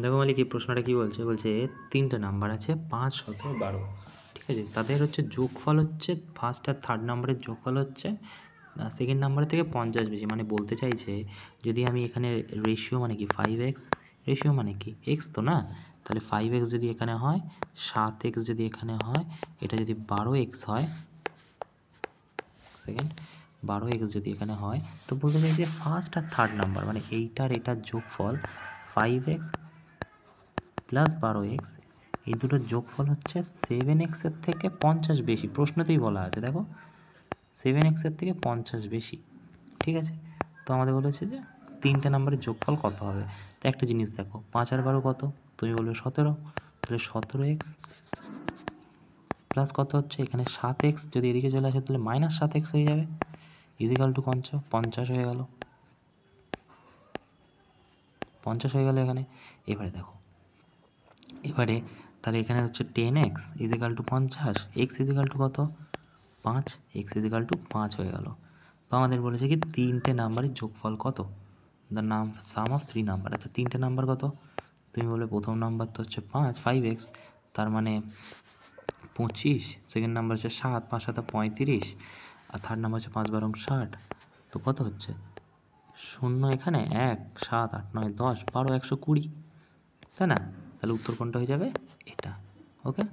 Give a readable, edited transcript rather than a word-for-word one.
দেখো মালিক এই প্রশ্নটা কী বলছে, বলছে তিনটে নাম্বার আছে 5, 17, 12, ঠিক আছে, তাদের হচ্ছে যোগফল হচ্ছে ফার্স্ট আর থার্ড নাম্বারের যোগফল হচ্ছে সেকেন্ড নাম্বারের থেকে 50 বেশি। মানে বলতে চাইছে যদি আমি এখানে রেশিও মানে কি 5x, রেশিও মানে কি এক্স তো না, তাহলে 5x যদি এখানে হয়, 7x যদি এখানে হয়, এটা যদি 12x হয়, সেকেন্ড 12x যদি এখানে হয়, তো বলতে চাইছে ফার্স্ট আর থার্ড নাম্বার মানে এইটার এটার যোগফল 5x প্লাস 12x, এই দুটোর যোগফল হচ্ছে 7x এর থেকে 50 বেশি। প্রশ্নতেই বলা আছে দেখো 7x এর থেকে 50 বেশি, ঠিক আছে। তো আমাদের বলেছে যে তিনটে নাম্বারের যোগফল কত হবে। তো একটা জিনিস দেখো 5 আর 12 কত, তুমি বলবে 17, তাহলে 17x প্লাস কত হচ্ছে এখানে 7x, যদি এদিকে চলে আসে তাহলে -7x হয়ে যাবে, ইজিক্যাল টু 50 হয়ে গেল, 50 হয়ে গেল এখানে। এবারে দেখো এবারে তাহলে এখানে হচ্ছে 10x equal to 50, x equal to কত 5, এক্স ইজিক্যাল টু 5 হয়ে গেল। তো আমাদের বলেছে কি তিনটে নাম্বারের যোগফল কত, দ্য সাম অফ 3 নাম্বার। আচ্ছা তিনটে নাম্বার কত, তুমি বলে প্রথম নাম্বার তো হচ্ছে 5x, তার মানে 25, সেকেন্ড নাম্বার হচ্ছে 7, 5 7 35, আর থার্ড নাম্বার হচ্ছে 5 12 60। তো কত হচ্ছে 0 এখানে 1, 7 8 9 10 12 120, তাই না? তাহলে উত্তর কোনটা হয়ে যাবে, এটা। ওকে।